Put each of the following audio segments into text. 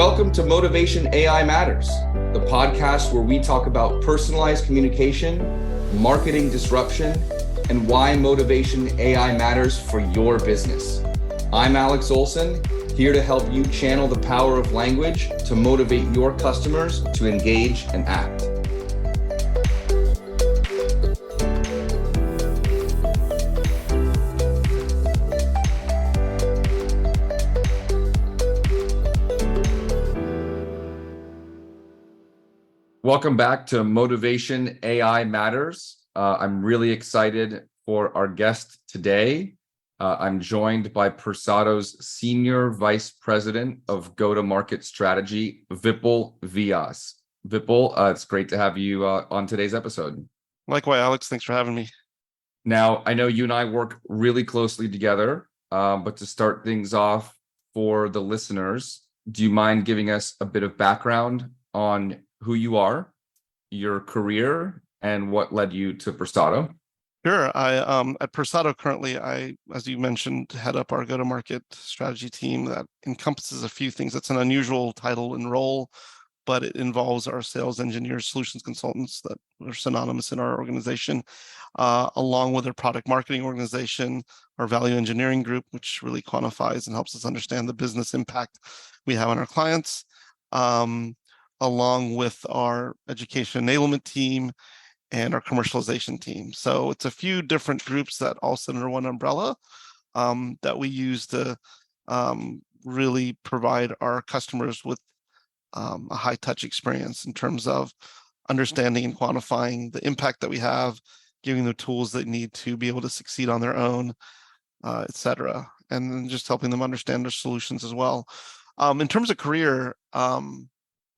Welcome to Motivation AI Matters, the podcast where we talk about personalized communication, marketing disruption, and why motivation AI matters for your business. I'm Alex Olesen, here to help you channel the power of language to motivate your customers to engage and act. Welcome back to Motivation AI Matters. I'm really excited for our guest today. I'm joined by Persado's Senior Vice President of Go-to-Market Strategy, Vipul Vyas. Vipul, it's great to have you on today's episode. Likewise, Alex. Thanks for having me. Now, I know you and I work really closely together, but to start things off for the listeners, do you mind giving us a bit of background on who you are, your career, and what led you to Persado? Sure. I at Persado currently, as you mentioned, head up our go-to-market strategy team that encompasses a few things. It's an unusual title and role, but it involves our sales engineers, solutions consultants that are synonymous in our organization, along with our product marketing organization, our value engineering group, which really quantifies and helps us understand the business impact we have on our clients, along with our education enablement team and our commercialization team. So it's a few different groups that all sit under one umbrella that we use to really provide our customers with a high-touch experience in terms of understanding and quantifying the impact that we have, giving them tools they need to be able to succeed on their own, et cetera, and then just helping them understand their solutions as well. In terms of career,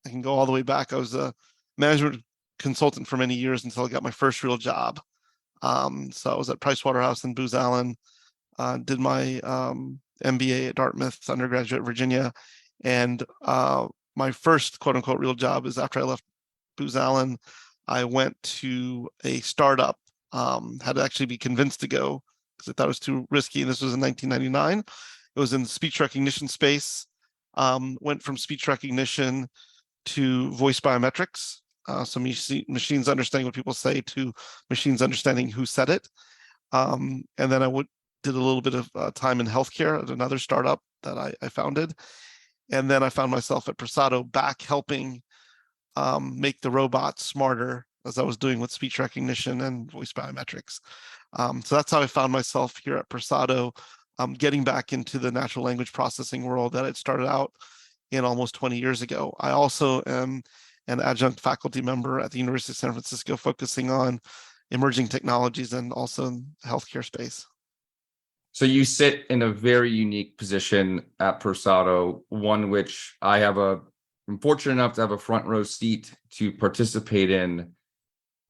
I can go all the way back. I was a management consultant for many years until I got my first real job. So I was at Pricewaterhouse in Booz Allen, did my MBA at Dartmouth, undergraduate at Virginia, and my first quote-unquote real job is after I left Booz Allen, I went to a startup, had to actually be convinced to go because I thought it was too risky. This was in 1999. It was in the speech recognition space. Went from speech recognition to voice biometrics. So machines understanding what people say to machines understanding who said it. And then I did a little bit of time in healthcare at another startup that I founded. And then I found myself at Persado back helping make the robots smarter as I was doing with speech recognition and voice biometrics. So that's how I found myself here at Persado, getting back into the natural language processing world that I'd started out in almost 20 years ago. I also am an adjunct faculty member at the University of San Francisco, focusing on emerging technologies and also in the healthcare space. So you sit in a very unique position at Persado, one which I'm fortunate enough to have a front row seat to participate in.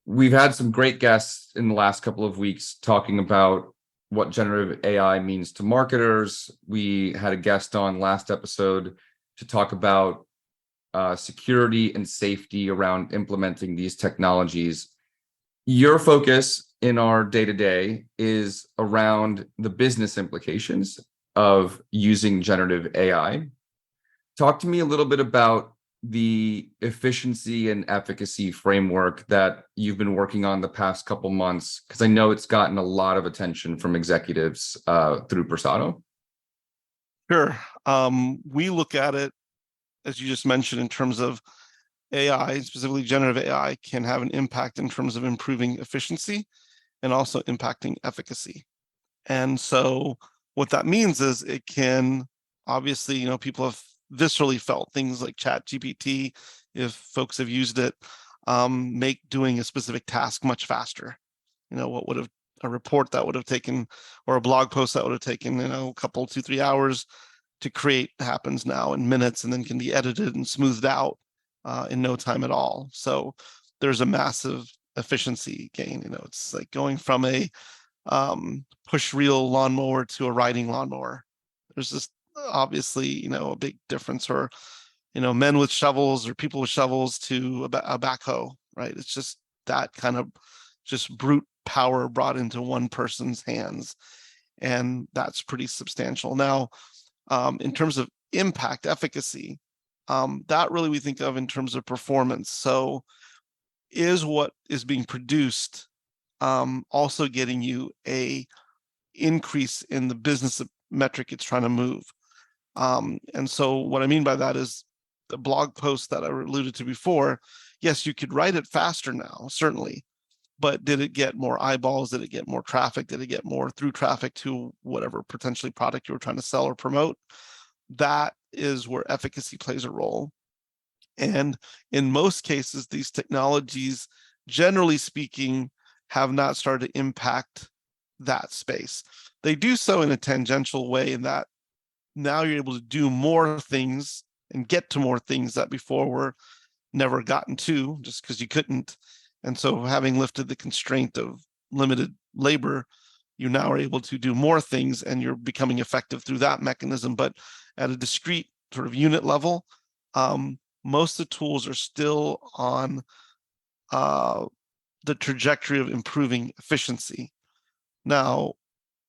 We've had some great guests in the last couple of weeks talking about what generative AI means to marketers. We had a guest on last episode to talk about security and safety around implementing these technologies. Your focus in our day-to-day is around the business implications of using generative AI. Talk to me a little bit about the efficiency and efficacy framework that you've been working on the past couple months, because I know it's gotten a lot of attention from executives through Persado. Sure. We look at it, as you just mentioned, in terms of AI, specifically generative AI, can have an impact in terms of improving efficiency and also impacting efficacy. And so what that means is it can, obviously, people have viscerally felt things like ChatGPT, if folks have used it, make doing a specific task much faster. What would have a report that would have taken, or a blog post that would have taken, a couple, 2-3 hours to create happens now in minutes, and then can be edited and smoothed out in no time at all. So there's a massive efficiency gain. It's like going from a push reel lawnmower to a riding lawnmower. There's just obviously, a big difference. Or, men with shovels or people with shovels to a backhoe, right? It's just that kind of just brute power brought into one person's hands. And that's pretty substantial. Now, in terms of impact, efficacy, That really we think of in terms of performance. So is what is being produced also getting you a increase in the business metric it's trying to move? And so what I mean by that is the blog post that I alluded to before. Yes, you could write it faster now, certainly, but did it get more eyeballs? Did it get more traffic? Did it get more through traffic to whatever potentially product you were trying to sell or promote? That is where efficacy plays a role. And in most cases, these technologies, generally speaking, have not started to impact that space. They do so in a tangential way, in that now you're able to do more things and get to more things that before were never gotten to, just because you couldn't. And so having lifted the constraint of limited labor, you now are able to do more things, and you're becoming effective through that mechanism. But at a discrete sort of unit level, most of the tools are still on the trajectory of improving efficiency. Now,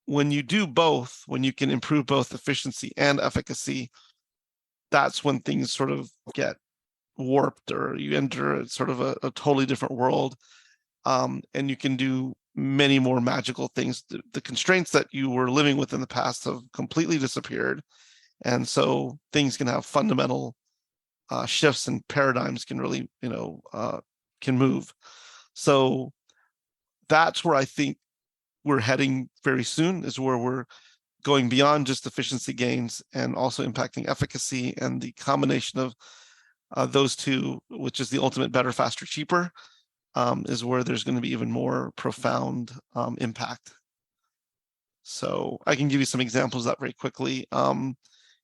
when you do both, when you can improve both efficiency and efficacy, that's when things sort of get warped, or you enter sort of a totally different world, and you can do many more magical things. The constraints that you were living with in the past have completely disappeared, and so things can have fundamental shifts, and paradigms can really, can move. So that's where I think we're heading very soon, is where we're going beyond just efficiency gains and also impacting efficacy, and the combination of those two, which is the ultimate better, faster, cheaper, is where there's going to be even more profound impact. So I can give you some examples of that very quickly. In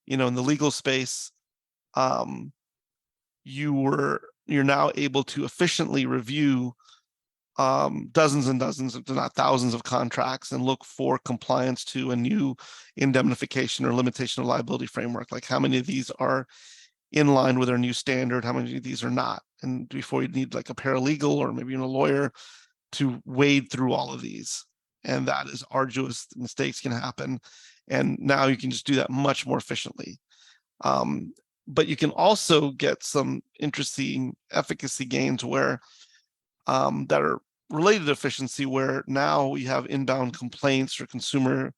the legal space, you're now able to efficiently review dozens and dozens, if not thousands, of contracts, and look for compliance to a new indemnification or limitation of liability framework. Like, how many of these are in line with our new standard? How many of these are not? And before, you need like a paralegal or maybe even a lawyer to wade through all of these. And that is arduous. Mistakes can happen. And now you can just do that much more efficiently. But you can also get some interesting efficacy gains where that are related to efficiency, where now we have inbound complaints or consumer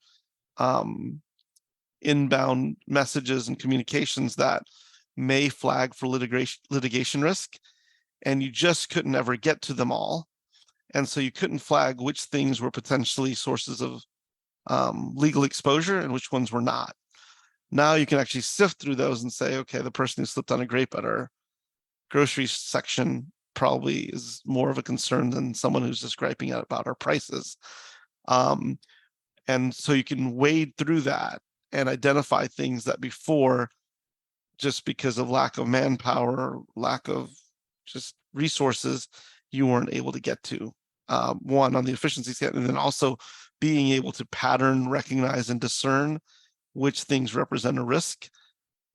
inbound messages and communications that may flag for litigation risk, and you just couldn't ever get to them all. And so you couldn't flag which things were potentially sources of legal exposure and which ones were not. Now you can actually sift through those and say, okay, the person who slipped on a grape at our grocery section probably is more of a concern than someone who's just griping about our prices. And so you can wade through that and identify things that before, just because of lack of manpower, lack of just resources, you weren't able to get to. One, on the efficiency side, and then also being able to pattern, recognize, and discern which things represent a risk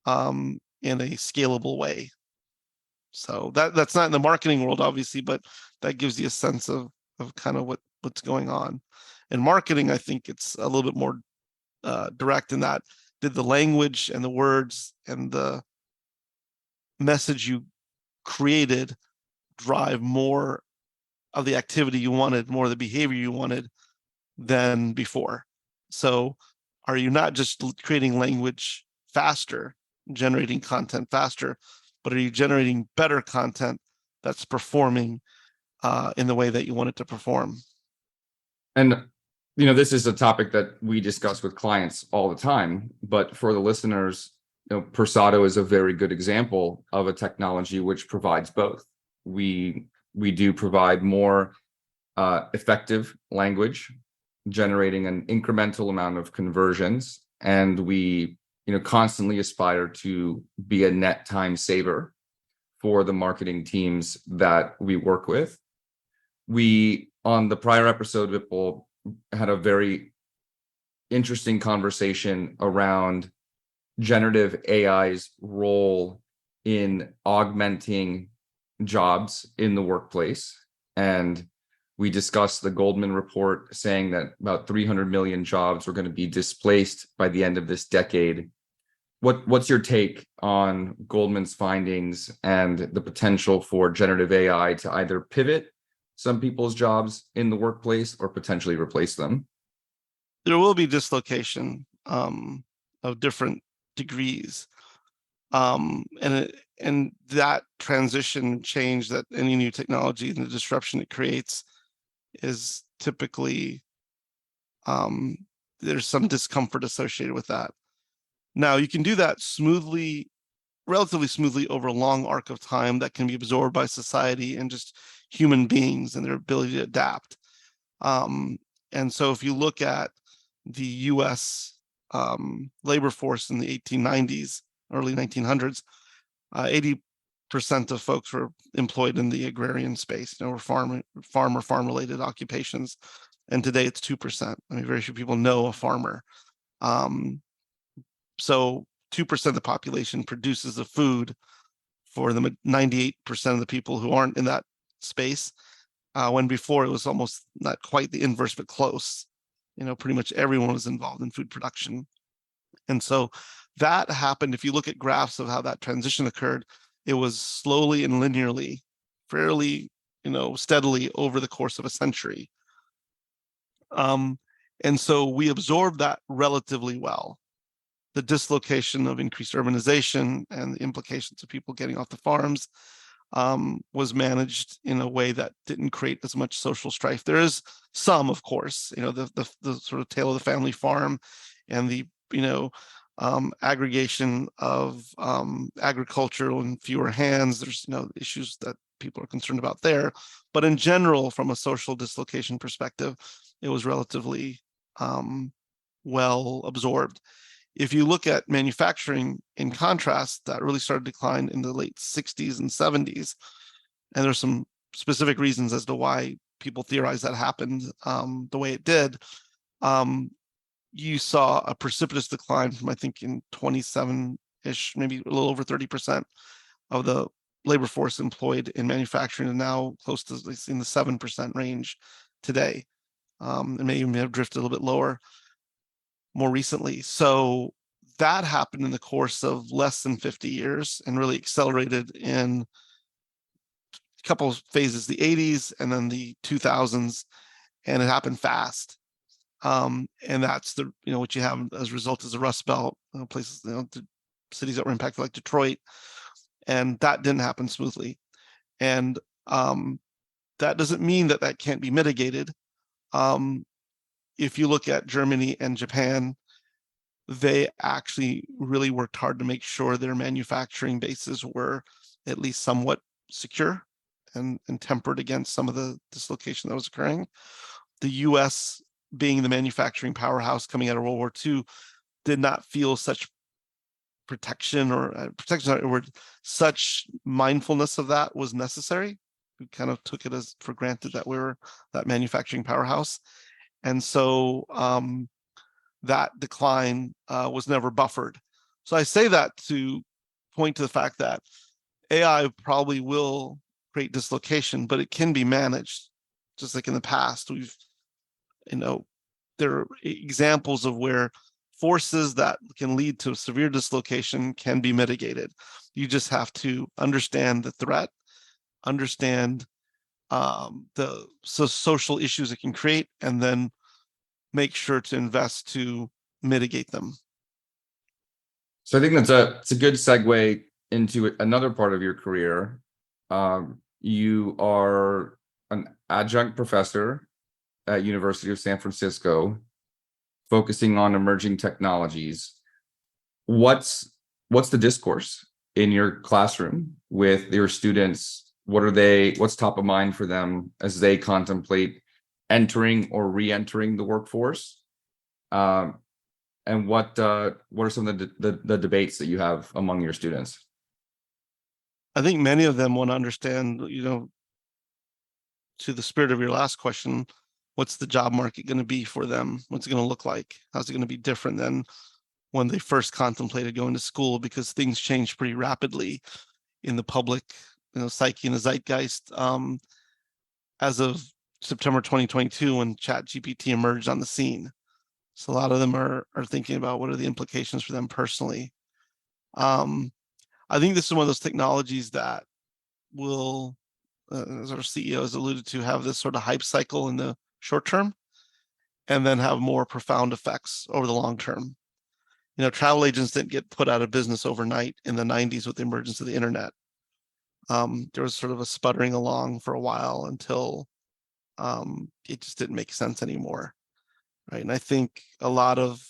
in a scalable way. So that's not in the marketing world, obviously, but that gives you a sense of kind of what's going on. In marketing, I think it's a little bit more direct in that, did the language and the words and the message you created drive more of the activity you wanted, more of the behavior you wanted than before? So are you not just creating language faster, generating content faster, but are you generating better content that's performing in the way that you want it to perform? And this is a topic that we discuss with clients all the time, but for the listeners, Persado is a very good example of a technology which provides both. We do provide more effective language, generating an incremental amount of conversions, and we constantly aspire to be a net time saver for the marketing teams that we work with. We, on the prior episode, Vipul, had a very interesting conversation around generative AI's role in augmenting jobs in the workplace. And we discussed the Goldman report saying that about 300 million jobs were going to be displaced by the end of this decade what's your take on Goldman's findings and the potential for generative AI to either pivot some people's jobs in the workplace or potentially replace them? There will be dislocation of different degrees. And that transition change, that any new technology and the disruption it creates is typically, there's some discomfort associated with that. Now, you can do that smoothly, relatively smoothly, over a long arc of time that can be absorbed by society and just human beings and their ability to adapt. And so if you look at the US labor force in the 1890s, early 1900s, 80% of folks were employed in the agrarian space, were farm or farm-related occupations. And today it's 2%. I mean, very few people know a farmer. So 2% of the population produces the food for the 98% of the people who aren't in that space, when before it was almost not quite the inverse, but close. Pretty much everyone was involved in food production. And so that happened. If you look at graphs of how that transition occurred, it was slowly and linearly, fairly, steadily over the course of a century. And so we absorbed that relatively well. The dislocation of increased urbanization and the implications of people getting off the farms was managed in a way that didn't create as much social strife. There is some, of course, the sort of tale of the family farm and the aggregation of agricultural and fewer hands. There's issues that people are concerned about there, but in general, from a social dislocation perspective, it was relatively well absorbed. If you look at manufacturing, in contrast, that really started to decline in the late 60s and 70s. And there's some specific reasons as to why people theorize that happened the way it did. You saw a precipitous decline from, I think, in 27-ish, maybe a little over 30% of the labor force employed in manufacturing, and now close to in the 7% range today. It may even have drifted a little bit lower more recently. So that happened in the course of less than 50 years and really accelerated in a couple of phases, the 80s and then the 2000s, and it happened fast. And that's the what you have as a result is the Rust Belt, places, the cities that were impacted like Detroit, and that didn't happen smoothly. And that doesn't mean that that can't be mitigated. If you look at Germany and Japan, they actually really worked hard to make sure their manufacturing bases were at least somewhat secure and tempered against some of the dislocation that was occurring. The US, being the manufacturing powerhouse coming out of World War II, did not feel such protection or such mindfulness of that was necessary. We kind of took it as for granted that we were that manufacturing powerhouse. And so that decline was never buffered. So I say that to point to the fact that AI probably will create dislocation, but it can be managed. Just like in the past, there are examples of where forces that can lead to severe dislocation can be mitigated. You just have to understand the threat, understand the social issues it can create, and then make sure to invest to mitigate them. So I think it's a good segue into another part of your career. You are an adjunct professor at University of San Francisco, focusing on emerging technologies. What's the discourse in your classroom with your students? What's top of mind for them as they contemplate entering or re-entering the workforce? And what are some of the debates that you have among your students? I think many of them want to understand, to the spirit of your last question, what's the job market going to be for them? What's it going to look like? How's it going to be different than when they first contemplated going to school? Because things change pretty rapidly in the public, psyche and the zeitgeist. As of September 2022, when ChatGPT emerged on the scene, so a lot of them are thinking about what are the implications for them personally. I think this is one of those technologies that will, as our CEO has alluded to, have this sort of hype cycle in the short term and then have more profound effects over the long term. Travel agents didn't get put out of business overnight in the 90s with the emergence of the internet. There was sort of a sputtering along for a while until it just didn't make sense anymore, right? And I think a lot of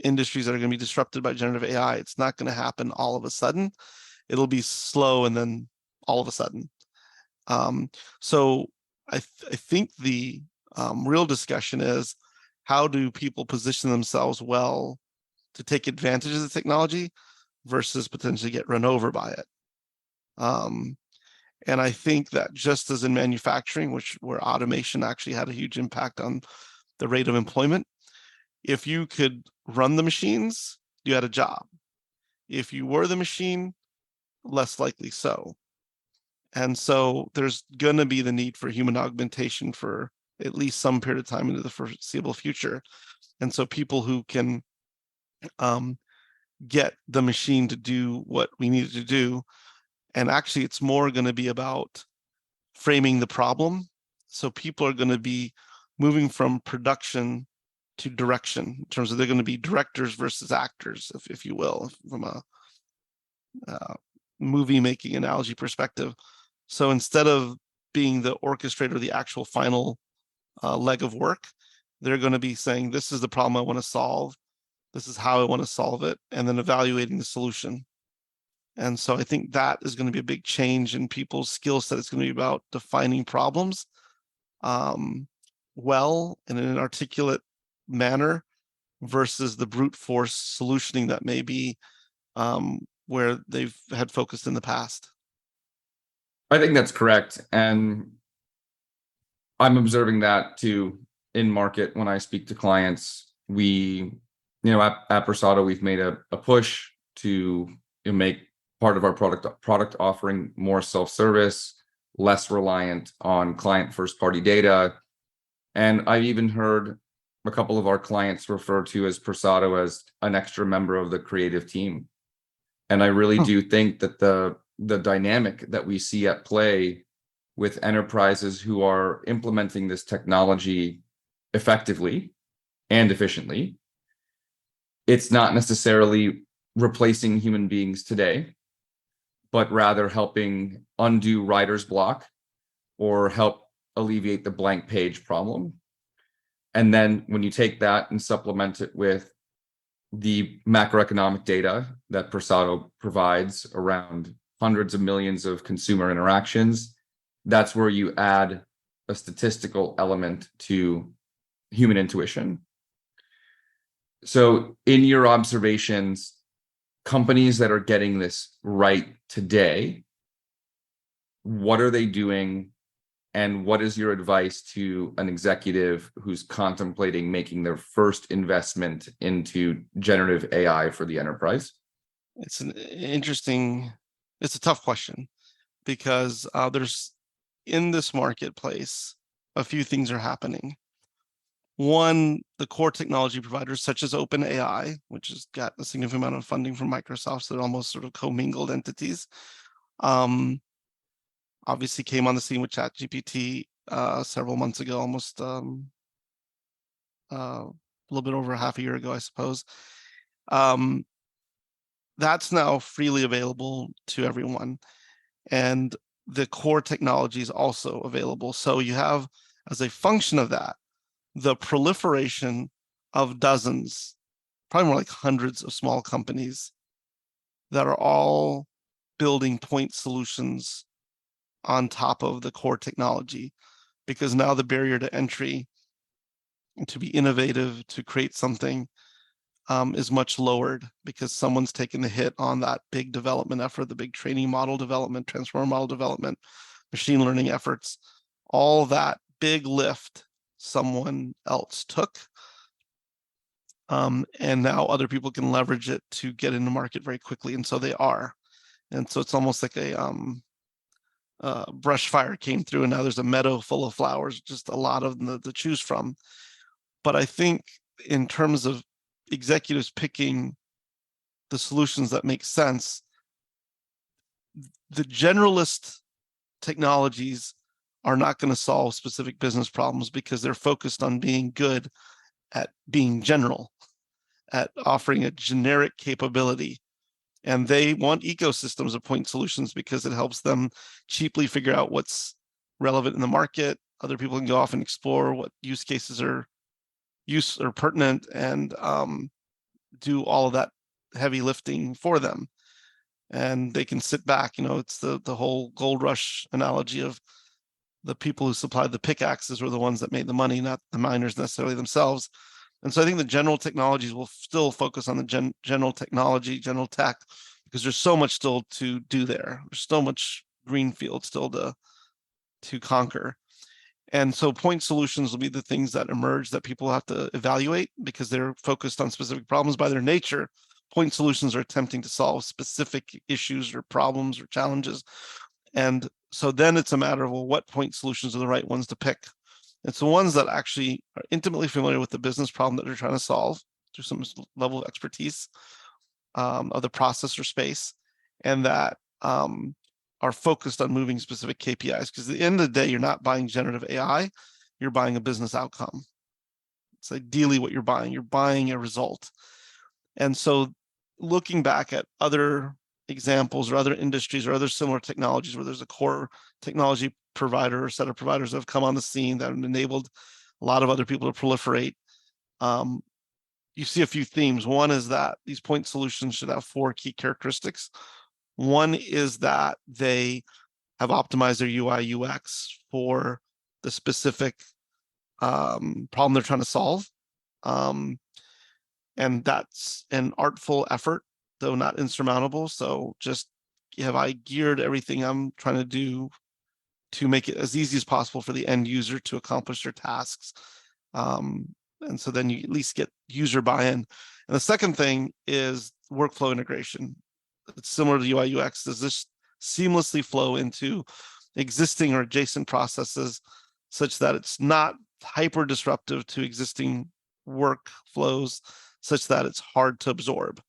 industries that are going to be disrupted by generative AI, it's not going to happen all of a sudden. It'll be slow and then all of a sudden. So I think the real discussion is, how do people position themselves well to take advantage of the technology versus potentially get run over by it? And I think that just as in manufacturing, where automation actually had a huge impact on the rate of employment, if you could run the machines, you had a job. If you were the machine, less likely so. And so there's going to be the need for human augmentation for at least some period of time into the foreseeable future. And so people who can get the machine to do what we need it to do, and actually it's more going to be about framing the problem. So people are going to be moving from production to direction in terms of they're going to be directors versus actors, if you will, from a movie making analogy perspective. So instead of being the orchestrator, the actual final leg of work, they're going to be saying, this is the problem I want to solve. This is how I want to solve it, and then evaluating the solution. And so I think that is going to be a big change in people's skill set. It's going to be about defining problems well and in an articulate manner versus the brute force solutioning that may be where they've had focused in the past. I think that's correct. And I'm observing that too in market when I speak to clients. We, at Persado, we've made a push to make part of our product offering more self-service, less reliant on client first-party data. And I've even heard a couple of our clients refer to as Persado as an extra member of the creative team. And I really do think that the dynamic that we see at play with enterprises who are implementing this technology effectively and efficiently, it's not necessarily replacing human beings today, but rather helping undo writer's block or help alleviate the blank page problem. And then when you take that and supplement it with the macroeconomic data that Persado provides around hundreds of millions of consumer interactions, that's where you add a statistical element to human intuition. So in your observations, companies that are getting this right today, what are they doing? And what is your advice to an executive who's contemplating making their first investment into generative AI for the enterprise? It's a tough question, because there's, in this marketplace, a few things are happening. One, the core technology providers such as OpenAI, which has got a significant amount of funding from Microsoft, so they're almost sort of commingled entities, obviously came on the scene with ChatGPT several months ago, almost a little bit over half a year ago, I suppose. That's now freely available to everyone. And the core technology is also available. So you have, as a function of that, the proliferation of dozens, probably more like hundreds of small companies that are all building point solutions on top of the core technology, because now the barrier to entry to be innovative, to create something, is much lowered, because someone's taken the hit on that big development effort, the big training model development, transformer model development, machine learning efforts, all that big lift someone else took. And now other people can leverage it to get into market very quickly. And so they are. And so it's almost like a brush fire came through, and now there's a meadow full of flowers, just a lot of them to choose from. But I think in terms of executives picking the solutions that make sense. The generalist technologies are not going to solve specific business problems because they're focused on being good at being general, at offering a generic capability. And they want ecosystems of point solutions because it helps them cheaply figure out what's relevant in the market. Other people can go off and explore what use cases are pertinent and do all of that heavy lifting for them. And they can sit back. It's the whole gold rush analogy of the people who supplied the pickaxes were the ones that made the money, not the miners necessarily themselves. And so I think the general technologies will still focus on the general technology, general tech, because there's so much still to do there. There's so much greenfield still to conquer. And so point solutions will be the things that emerge that people have to evaluate because they're focused on specific problems by their nature. Point solutions are attempting to solve specific issues or problems or challenges. And so then it's a matter of, well, what point solutions are the right ones to pick? It's the ones that actually are intimately familiar with the business problem that they're trying to solve through some level of expertise of the processor space, and that are focused on moving specific KPIs. Because at the end of the day, you're not buying generative AI, you're buying a business outcome. It's ideally what you're buying. You're buying a result. And so looking back at other examples or other industries or other similar technologies where there's a core technology provider or set of providers that have come on the scene that have enabled a lot of other people to proliferate, you see a few themes. One is that these point solutions should have 4 key characteristics. One is that they have optimized their UI UX for the specific problem they're trying to solve. And that's an artful effort, though not insurmountable. So just have I geared everything I'm trying to do to make it as easy as possible for the end user to accomplish their tasks. And so then you at least get user buy-in. And the second thing is workflow integration. It's similar to UI UX. Does this seamlessly flow into existing or adjacent processes such that it's not hyper disruptive to existing workflows, such that it's hard to absorb?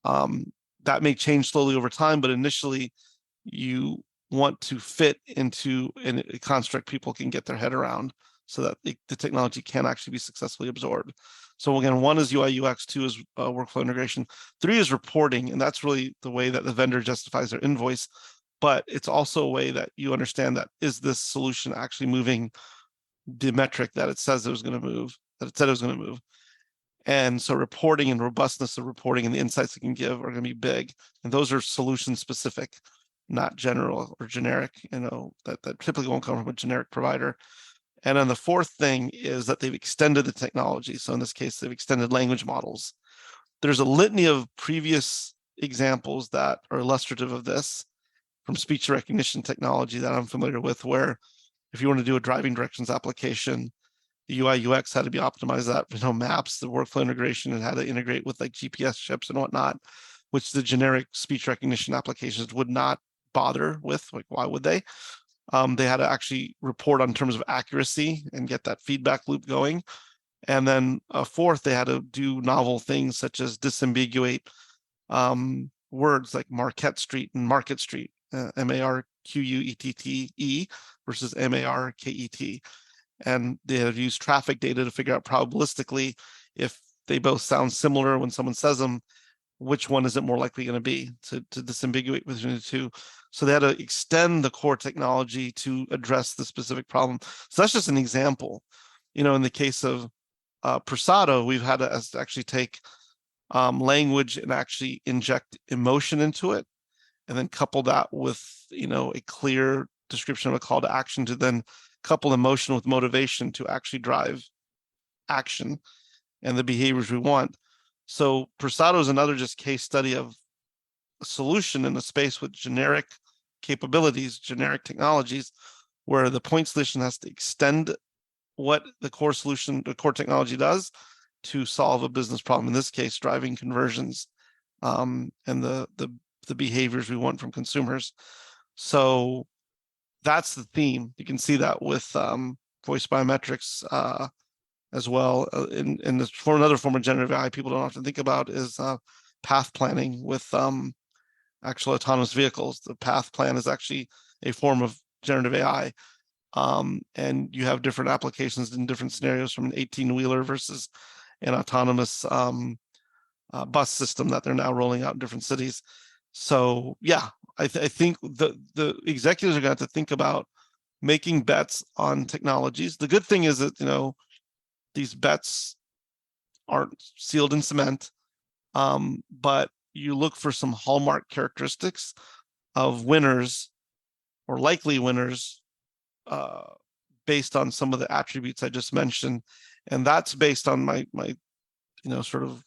That may change slowly over time, but initially you want to fit into a construct people can get their head around so that the technology can actually be successfully absorbed. So again, 1 is UI UX, 2 is workflow integration, 3 is reporting, and that's really the way that the vendor justifies their invoice. But it's also a way that you understand that, is this solution actually moving the metric that it says it was going to move, that it said it was going to move? And so reporting and robustness of reporting and the insights it can give are going to be big. And those are solution specific, not general or generic, that typically won't come from a generic provider. And then the fourth thing is that they've extended the technology. So in this case, they've extended language models. There's a litany of previous examples that are illustrative of this from speech recognition technology that I'm familiar with, where if you want to do a driving directions application, the UI UX had to be optimized that, maps, the workflow integration, and how to integrate with like GPS chips and whatnot, which the generic speech recognition applications would not bother with. Like, why would they? They had to actually report on terms of accuracy and get that feedback loop going. And then fourth, they had to do novel things such as disambiguate words like Marquette Street and Market Street, MARQUETTE versus MARKET. And they had to use traffic data to figure out probabilistically if they both sound similar when someone says them, which one is it more likely going to be, to disambiguate between the two. So they had to extend the core technology to address the specific problem. So that's just an example. In the case of Persado, we've had to actually take language and actually inject emotion into it, and then couple that with a clear description of a call to action, to then couple emotion with motivation to actually drive action and the behaviors we want. So Persado is another just case study of a solution in a space with generic capabilities, generic technologies, where the point solution has to extend what the core solution, the core technology does to solve a business problem. In this case, driving conversions and the behaviors we want from consumers. So that's the theme. You can see that with voice biometrics as well. For another form of generative AI people don't often think about is path planning with actual autonomous vehicles. The path plan is actually a form of generative AI. And you have different applications in different scenarios, from an 18-wheeler versus an autonomous bus system that they're now rolling out in different cities. So yeah, I think the executives are going to have to think about making bets on technologies. The good thing is that, these bets aren't sealed in cement, but you look for some hallmark characteristics of winners or likely winners based on some of the attributes I just mentioned. And that's based on my sort of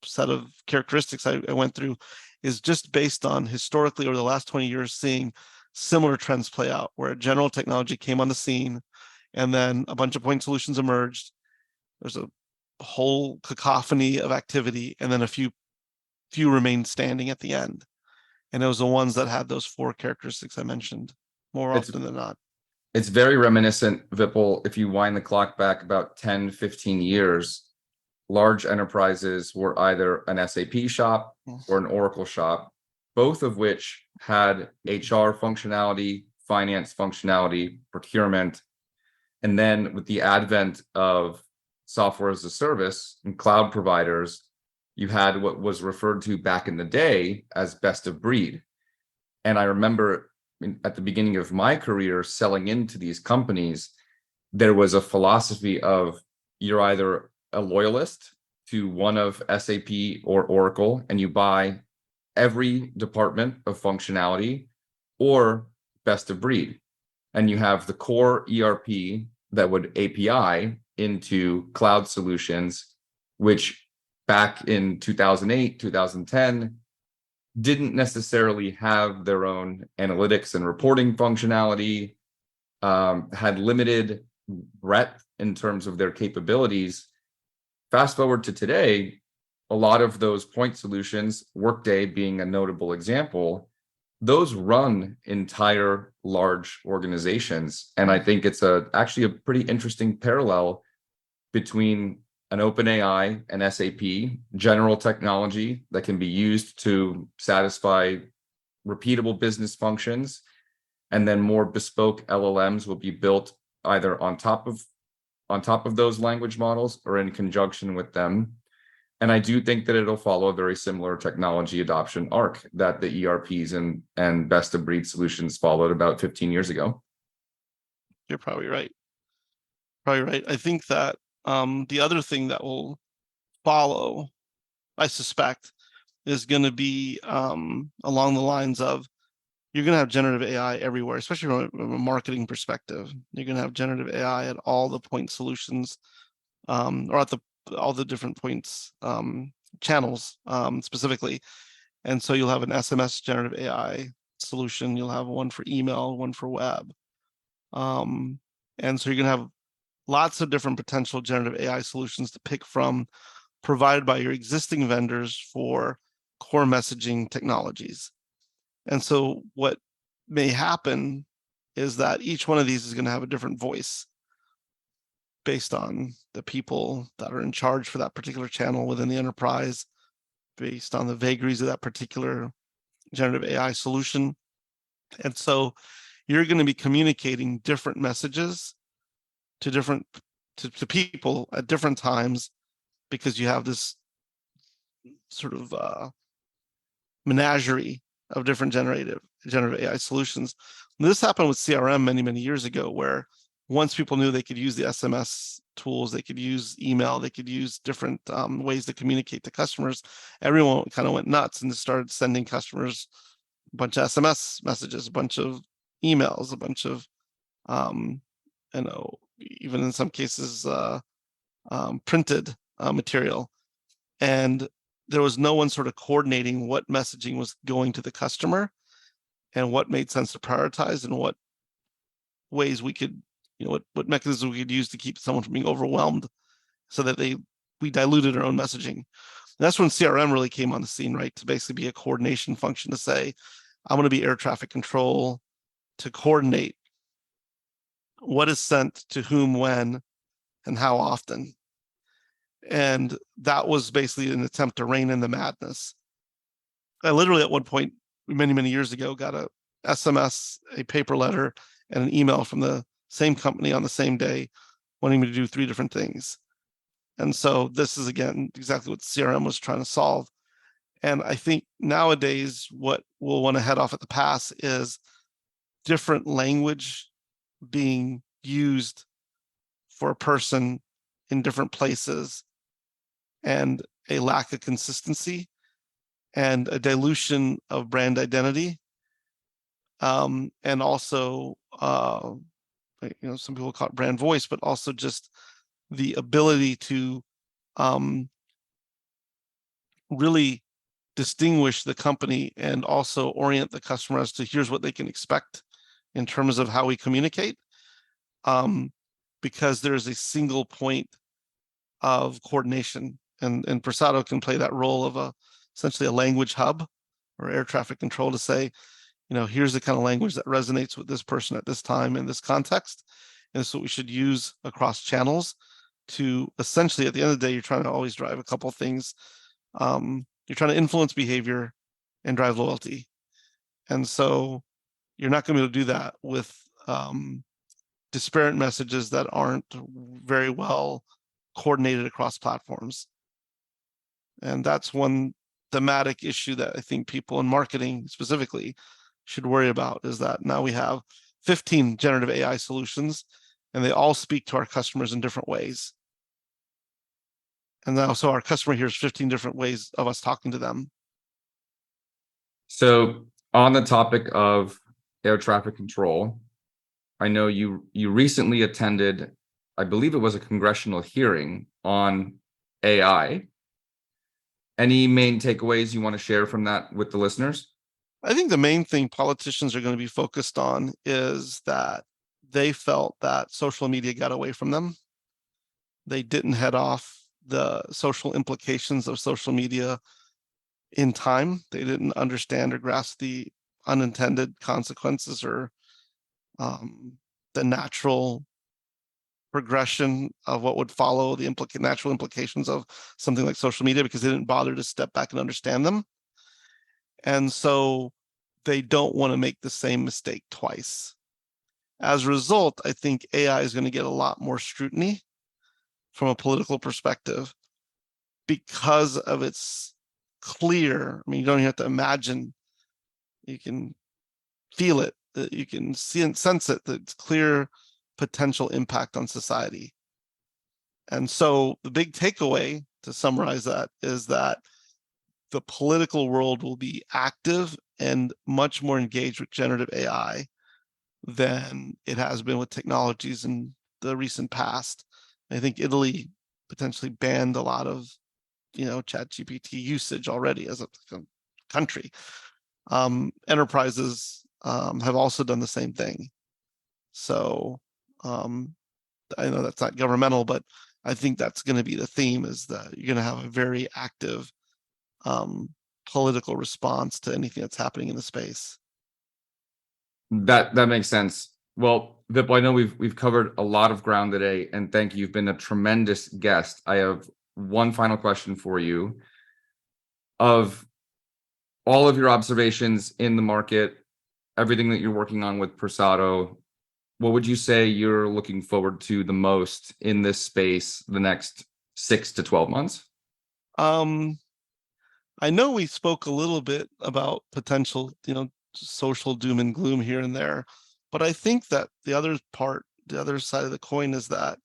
set of characteristics I went through, is just based on historically over the last 20 years seeing similar trends play out, where general technology came on the scene and then a bunch of point solutions emerged. There's a whole cacophony of activity, and then a few remained standing at the end. And it was the ones that had those 4 characteristics I mentioned more It's often than not. it's very reminiscent, Vipul, if you wind the clock back about 10, 15 years, large enterprises were either an SAP shop or an Oracle shop, both of which had HR functionality, finance functionality, procurement. And then with the advent of software as a service and cloud providers, you had what was referred to back in the day as best of breed. And I remember at the beginning of my career selling into these companies, there was a philosophy of you're either a loyalist to one of SAP or Oracle and you buy every department of functionality, or best of breed. And you have the core ERP that would API into cloud solutions, which back in 2008, 2010, didn't necessarily have their own analytics and reporting functionality, had limited breadth in terms of their capabilities. Fast forward to today, a lot of those point solutions, Workday being a notable example, those run entire large organizations. And I think it's actually a pretty interesting parallel between an OpenAI and SAP, general technology that can be used to satisfy repeatable business functions, and then more bespoke LLMs will be built either on top of those language models or in conjunction with them. And I do think that it'll follow a very similar technology adoption arc that the ERPs and best of breed solutions followed about 15 years ago. You're probably right. I think that the other thing that will follow, I suspect, is going to be along the lines of, you're going to have generative AI everywhere, especially from a marketing perspective. You're going to have generative AI at all the point solutions, or at all the different points channels specifically. And so you'll have an SMS generative AI solution. You'll have one for email, one for web. And so you're going to have lots of different potential generative AI solutions to pick from, provided by your existing vendors for core messaging technologies. And so what may happen is that each one of these is going to have a different voice based on the people that are in charge for that particular channel within the enterprise, based on the vagaries of that particular generative AI solution. And so you're going to be communicating different messages to people at different times, because you have this sort of menagerie of different generative AI solutions. And this happened with CRM many years ago, where once people knew they could use the SMS tools, they could use email, they could use different ways to communicate to customers, everyone kind of went nuts and started sending customers a bunch of SMS messages, a bunch of emails, a bunch of even in some cases printed material. And there was no one sort of coordinating what messaging was going to the customer and what made sense to prioritize, and what ways we could, what mechanisms we could use to keep someone from being overwhelmed, so that we diluted our own messaging. And that's when CRM really came on the scene, right? To basically be a coordination function, to say, I'm going to be air traffic control to coordinate what is sent to whom, when, and how often. And that was basically an attempt to rein in the madness. I literally at one point, many, many years ago, got a SMS, a paper letter, and an email from the same company on the same day, wanting me to do 3 different things. And so this is, again, exactly what CRM was trying to solve. And I think nowadays, what we'll want to head off at the pass is different language being used for a person in different places, and a lack of consistency and a dilution of brand identity. And also, some people call it brand voice, but also just the ability to really distinguish the company and also orient the customer as to here's what they can expect in terms of how we communicate. Because there's a single point of coordination, and Persado can play that role of essentially a language hub or air traffic control to say, here's the kind of language that resonates with this person at this time in this context. And this is what we should use across channels to essentially, at the end of the day, you're trying to always drive a couple things. You're trying to influence behavior and drive loyalty. And so you're not going to be able to do that with disparate messages that aren't very well coordinated across platforms. And that's one thematic issue that I think people in marketing specifically should worry about, is that now we have 15 generative AI solutions and they all speak to our customers in different ways. And now, so our customer hears 15 different ways of us talking to them. So on the topic of air traffic control, I know you recently attended, I believe it was a congressional hearing on AI. Any main takeaways you want to share from that with the listeners? I think the main thing politicians are going to be focused on is that they felt that social media got away from them. They didn't head off the social implications of social media in time. They didn't understand or grasp the unintended consequences or the natural progression of what would follow the natural implications of something like social media, because they didn't bother to step back and understand them. And so they don't want to make the same mistake twice. As a result, I think AI is going to get a lot more scrutiny from a political perspective because of its clear, I mean, you don't even have to imagine, you can feel it, you can see and sense it, that it's clear potential impact on society. And so the big takeaway, to summarize that, is that the political world will be active and much more engaged with generative AI than it has been with technologies in the recent past. I think Italy potentially banned a lot of, ChatGPT usage already as a country. Enterprises have also done the same thing. So I know that's not governmental, but I think that's going to be the theme, is that you're going to have a very active political response to anything that's happening in the space. That makes sense. Well, Vipul, I know we've covered a lot of ground today, and thank you. You've been a tremendous guest. I have one final question for you. Of all of your observations in the market, everything that you're working on with Persado, what would you say you're looking forward to the most in this space the next 6 to 12 months? I know we spoke a little bit about potential, social doom and gloom here and there, but I think that the other side of the coin is that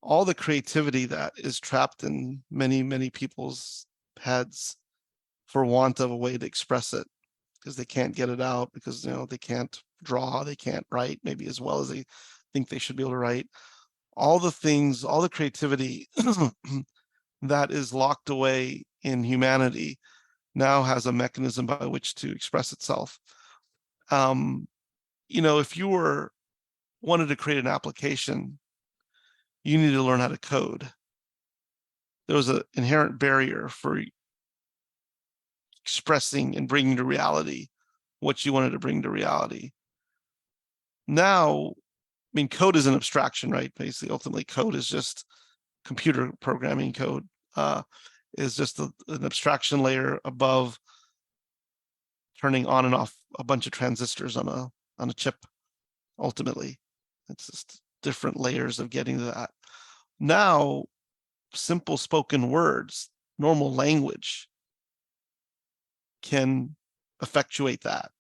all the creativity that is trapped in many, many people's heads for want of a way to express it, because they can't get it out, because they can't draw, they can't write maybe as well as they think they should be able to write. All the things, all the creativity that is locked away in humanity now has a mechanism by which to express itself. If you wanted to create an application, you need to learn how to code. There was an inherent barrier for expressing and bringing to reality what you wanted to bring to reality. Now, I mean, code is an abstraction, right? Basically, ultimately, code is just computer programming code is just an abstraction layer above turning on and off a bunch of transistors on a chip. Ultimately, it's just different layers of getting to that. Now, simple spoken words, normal language can effectuate that.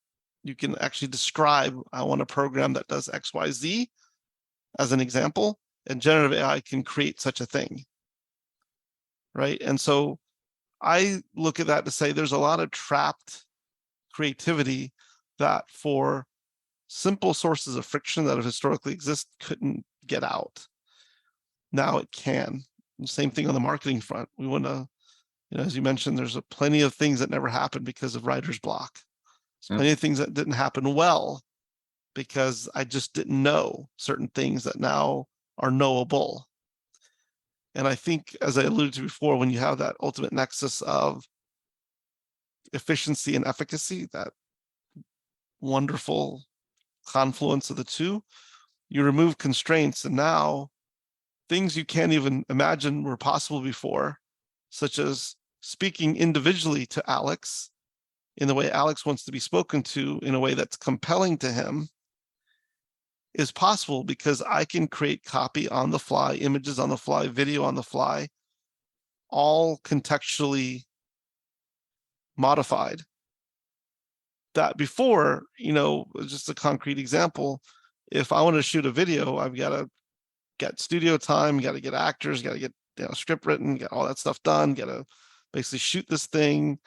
You can actually describe, I want a program that does X, Y, Z as an example, and generative AI can create such a thing, right? And so I look at that to say there's a lot of trapped creativity that for simple sources of friction that have historically existed couldn't get out. Now it can. Same thing on the marketing front. We want to, as you mentioned, there's plenty of things that never happened because of writer's block. There's plenty of things that didn't happen well because I just didn't know certain things that now are knowable. And I think, as I alluded to before, when you have that ultimate nexus of efficiency and efficacy, that wonderful confluence of the two, you remove constraints, and now things you can't even imagine were possible before, such as speaking individually to Alex in the way Alex wants to be spoken to in a way that's compelling to him, is possible because I can create copy on the fly, images on the fly, video on the fly, all contextually modified. That before, just a concrete example, if I want to shoot a video, I've got to get studio time, got to get actors, got to get script written, get all that stuff done, got to basically shoot this thing,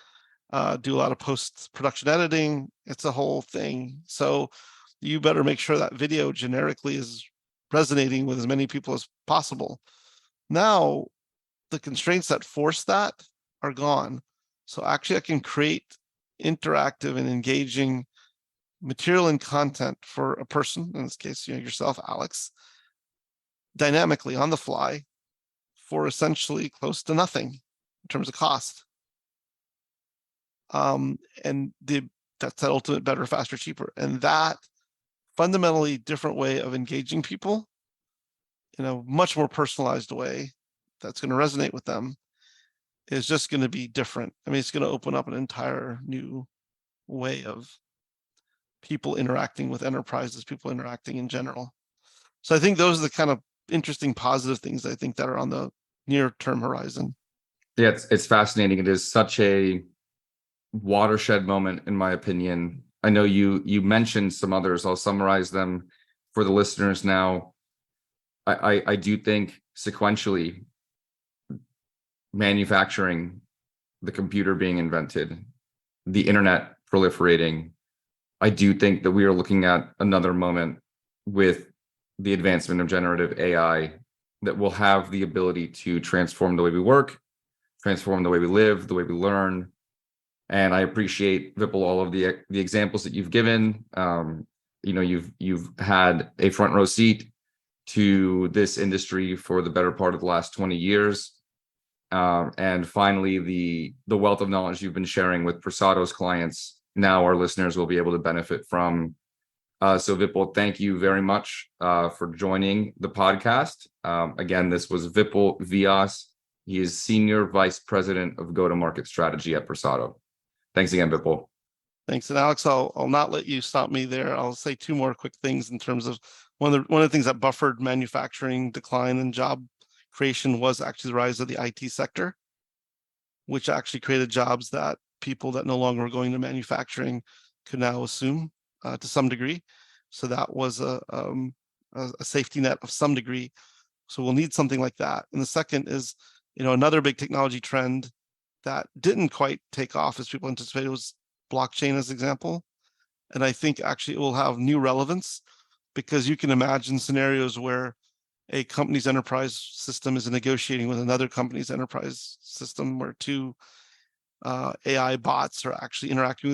do a lot of post-production editing. It's a whole thing. So you better make sure that video generically is resonating with as many people as possible. Now, the constraints that force that are gone. So actually I can create interactive and engaging material and content for a person, in this case, yourself, Alex, dynamically on the fly for essentially close to nothing in terms of cost. And that's that ultimate better, faster, cheaper. And that fundamentally different way of engaging people in a much more personalized way that's going to resonate with them is just going to be different. I mean, it's going to open up an entire new way of people interacting with enterprises, people interacting in general. So I think those are the kind of interesting positive things I think that are on the near-term horizon. Yeah, it's fascinating. It is such a watershed moment, in my opinion. I know you mentioned some others. I'll summarize them for the listeners now. I do think sequentially, manufacturing, the computer being invented, the internet proliferating, I do think that we are looking at another moment with the advancement of generative AI that will have the ability to transform the way we work, transform the way we live, the way we learn. And I appreciate, Vipul, all of the examples that you've given. You've had a front row seat to this industry for the better part of the last 20 years. And finally, the wealth of knowledge you've been sharing with Persado's clients, now our listeners will be able to benefit from. So Vipul, thank you very much for joining the podcast. Again, this was Vipul Vyas. He is Senior Vice President of Go-to-Market Strategy at Persado. Thanks again, Vipul. Thanks. And Alex, I'll not let you stop me there. I'll say two more quick things in terms of one of the things that buffered manufacturing decline and job creation was actually the rise of the IT sector, which actually created jobs that people that no longer were going to manufacturing could now assume to some degree. So that was a safety net of some degree. So we'll need something like that. And the second is, another big technology trend that didn't quite take off as people anticipated was blockchain as an example. And I think actually it will have new relevance because you can imagine scenarios where a company's enterprise system is negotiating with another company's enterprise system where two AI bots are actually interacting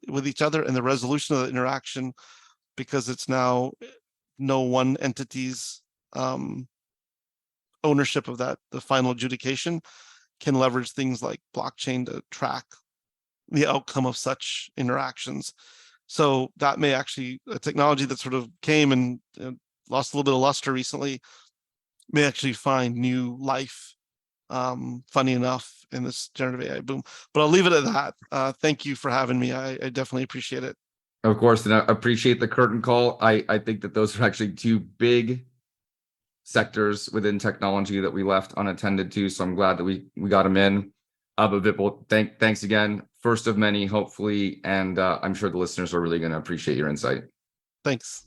with each other, and the resolution of the interaction, because it's now no one entity's ownership of the final adjudication, can leverage things like blockchain to track the outcome of such interactions. So that may actually, a technology that sort of came and lost a little bit of luster recently, may actually find new life, funny enough, in this generative AI boom. But I'll leave it at that. Thank you for having me. I definitely appreciate it. Of course, and I appreciate the curtain call. I think that those are actually two big sectors within technology that we left unattended to. So I'm glad that we got them in. But Vipul, thanks again. First of many, hopefully, and I'm sure the listeners are really going to appreciate your insight. Thanks.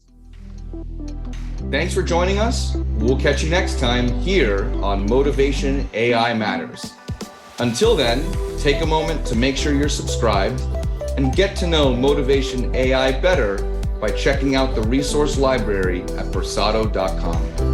Thanks for joining us. We'll catch you next time here on Motivation AI Matters. Until then, take a moment to make sure you're subscribed and get to know Motivation AI better by checking out the resource library at persado.com.